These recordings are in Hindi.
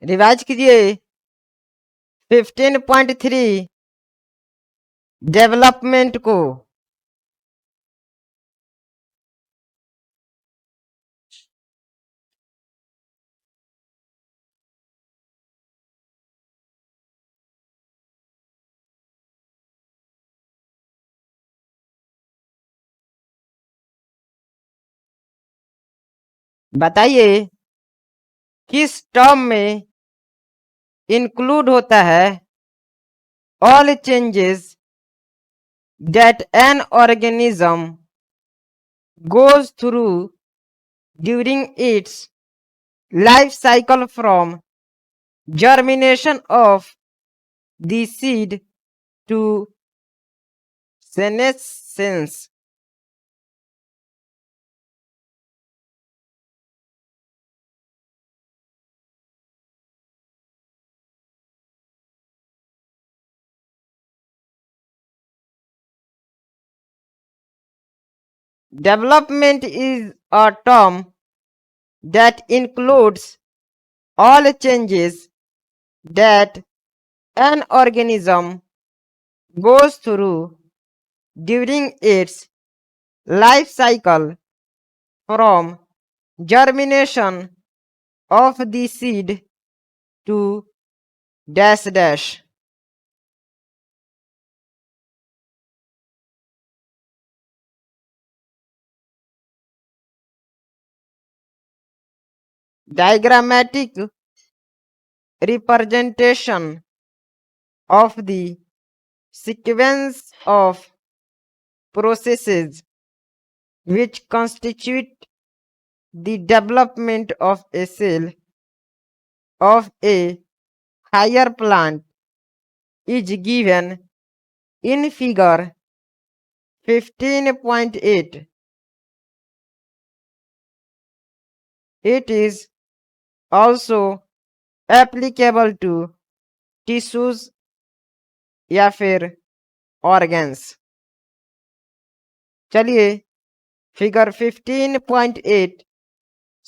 रिवाइज कीजिए। 15.3 डेवलपमेंट को बताइए किस टर्म में इंक्लूड होता है all changes that an organism goes through during its life cycle from germination of the seed to senescence. Development is a term that includes all changes that an organism goes through during its life cycle from germination of the seed to dash dash. Diagrammatic representation of the sequence of processes which constitute the development of a cell of a higher plant is given in figure 15.8. It is also applicable to tissues या फिर organs. चलिए figure 15.8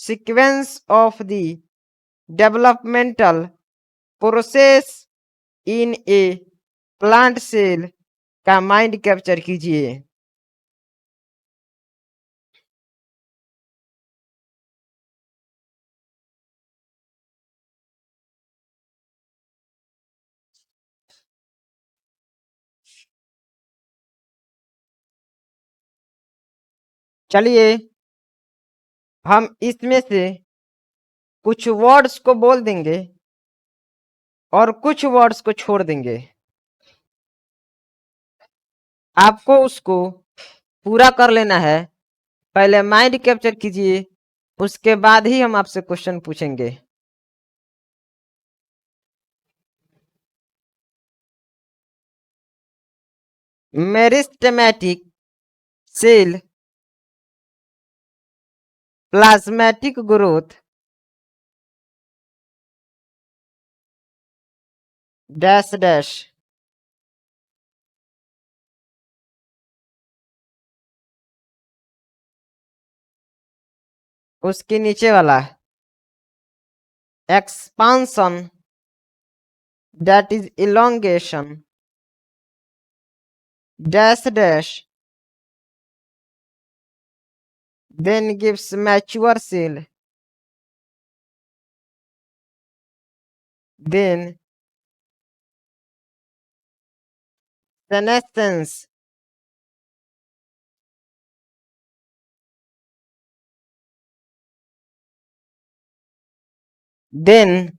sequence of the developmental process in a plant cell का माइंड कैप्चर कीजिए। चलिए हम इसमें से कुछ वर्ड्स को बोल देंगे और कुछ वर्ड्स को छोड़ देंगे। आपको उसको पूरा कर लेना है। पहले माइंड कैप्चर कीजिए, उसके बाद ही हम आपसे क्वेश्चन पूछेंगे। Meristematic cell plasmatic growth dash dash. उसके नीचे वाला expansion that is elongation dash dash then gives mature cell, then senescence, then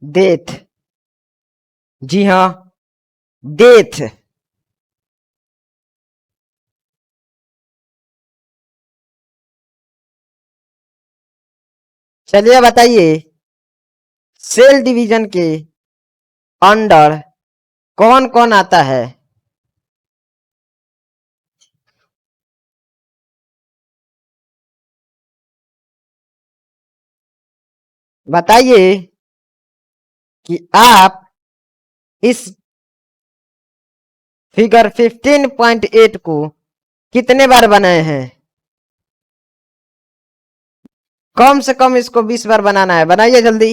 death। जी हाँ, डेथ। चलिए बताइए सेल डिवीजन के अंडर कौन कौन आता है। बताइए कि आप इस फिगर 15.8 को कितने बार बनाए हैं। कम से कम इसको 20 बार बनाना है। बनाइए जल्दी।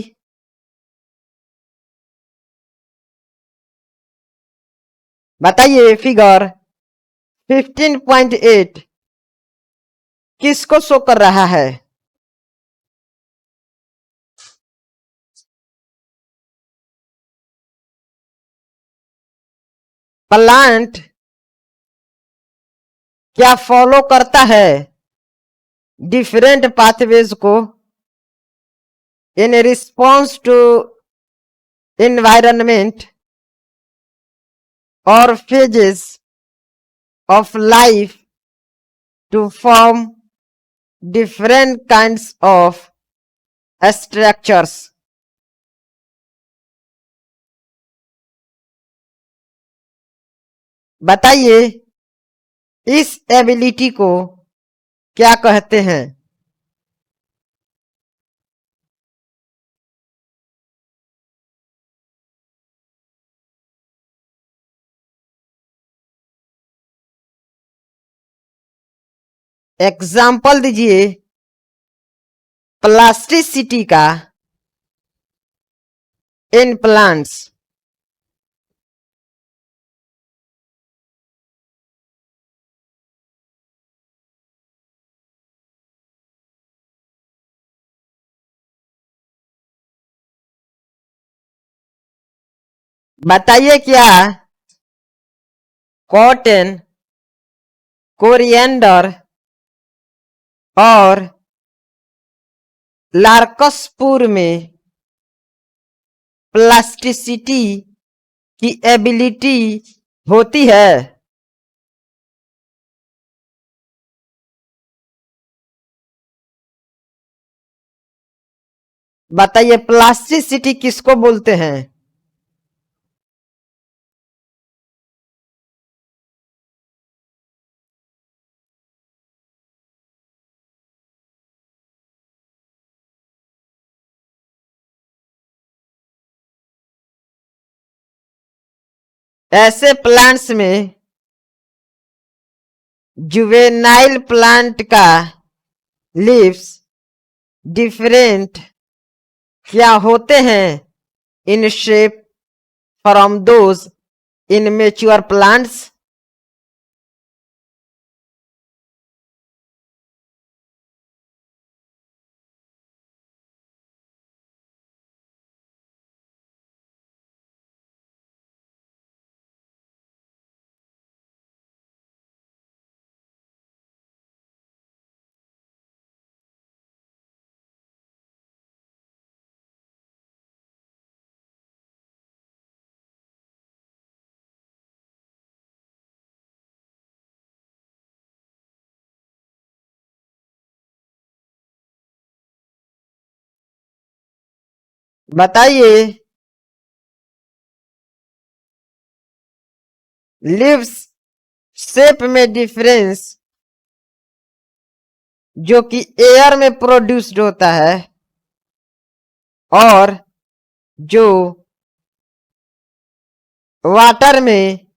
बताइए फिगर 15.8 किसको शो कर रहा है? प्लांट क्या फॉलो करता है डिफरेंट पाथवेज को इन रिस्पॉन्स टू एनवायरनमेंट और phases of life to form different kinds of structures? बताइए इस एबिलिटी को क्या कहते हैं? एग्जाम्पल दीजिए प्लास्टिसिटी का इन प्लांट्स। बताइए क्या कॉटन, कोरिएंडर और लार्कसपुर में प्लास्टिसिटी की एबिलिटी होती है? बताइए प्लास्टिसिटी किसको बोलते हैं? ऐसे प्लांट्स में जुवेनाइल प्लांट का लीव्स डिफरेंट क्या होते हैं in shape from those in mature plants? बताइए लीव्स शेप में डिफरेंस जो कि एयर में प्रोड्यूस्ड होता है और जो वाटर में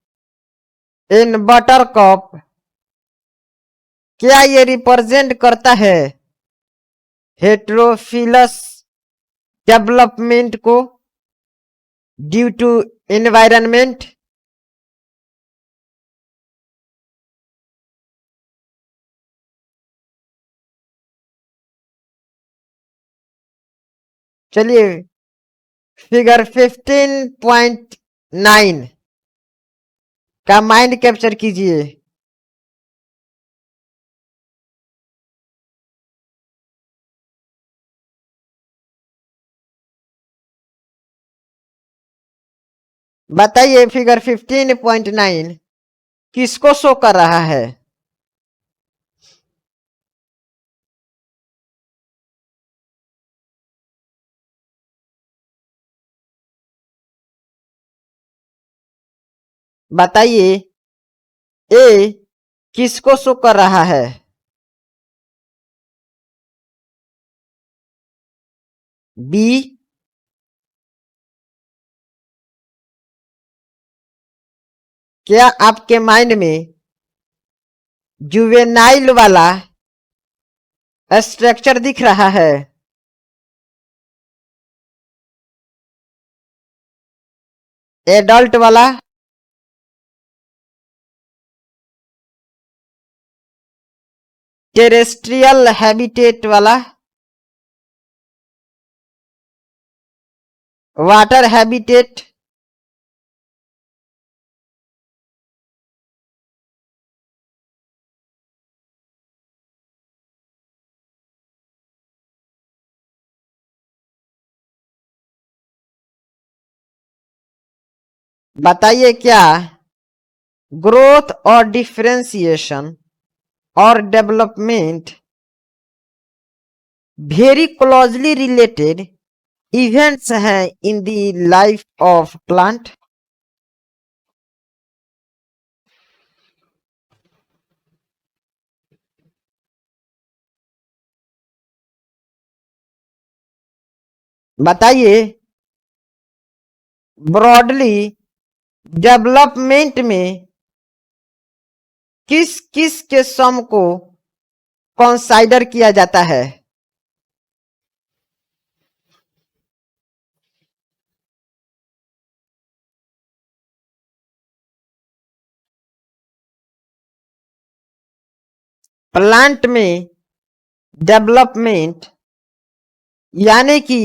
इन बटर कप, क्या ये रिप्रेजेंट करता है हेट्रोफिलस डेवलपमेंट को ड्यू टू एनवायरनमेंट? चलिए फिगर 15.9 का माइंड कैप्चर कीजिए। बताइए फिगर 15.9 किसको शो कर रहा है? बताइए ए किसको शो कर रहा है? बी, क्या आपके माइंड में जुवेनाइल वाला स्ट्रक्चर दिख रहा है? एडल्ट वाला? टेरेस्ट्रियल हैबिटेट वाला, वाटर हैबिटेट, बताइए क्या ग्रोथ और डिफरेंशिएशन और development very closely related events हैं in the life of plant. बताइए ब्रॉडली डेवलपमेंट में किस किस के सम को कंसाइडर किया जाता है? प्लांट में डेवलपमेंट यानी कि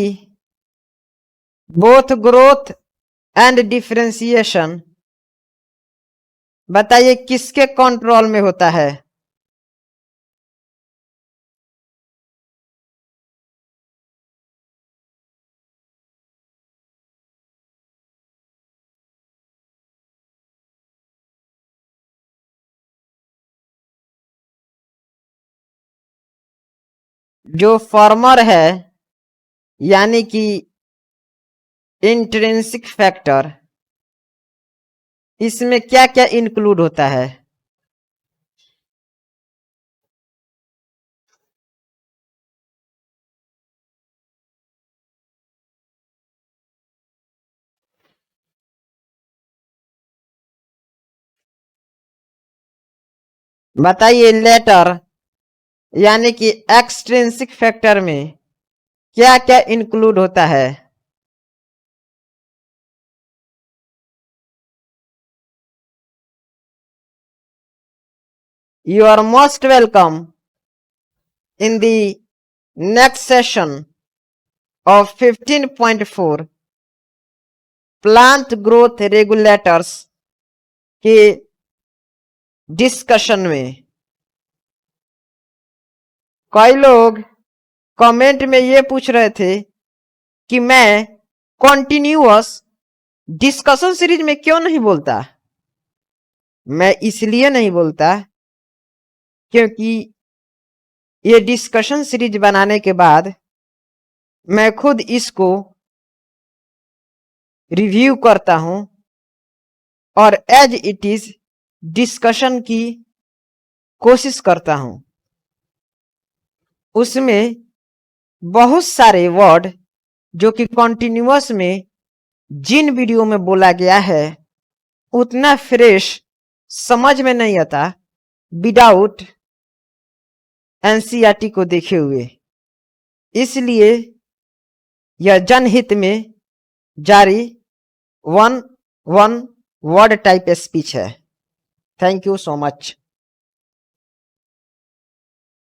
बोथ ग्रोथ एंड डिफरेंशिएशन, बताइए किसके कंट्रोल में होता है? जो फार्मर है यानी कि इंट्रिंसिक फैक्टर, इसमें क्या क्या इंक्लूड होता है? बताइए लेटर यानी कि एक्सट्रिंसिक फैक्टर में क्या क्या इंक्लूड होता है? You are most welcome in the next session of 15.4 plant growth regulators के डिस्कशन में। कई लोग कमेंट में ये पूछ रहे थे कि मैं कॉन्टिन्यूअस डिस्कशन सीरीज में क्यों नहीं बोलता। मैं इसलिए नहीं बोलता क्योंकि ये डिस्कशन सीरीज बनाने के बाद मैं खुद इसको रिव्यू करता हूं और एज इट इज डिस्कशन की कोशिश करता हूं। उसमें बहुत सारे वर्ड जो कि कॉन्टिन्यूअस में जिन वीडियो में बोला गया है उतना फ्रेश समझ में नहीं आता विदाउट एनसीईआरटी को देखे हुए। इसलिए यह जनहित में जारी 1 वर्ड टाइप स्पीच है। Thank you so much.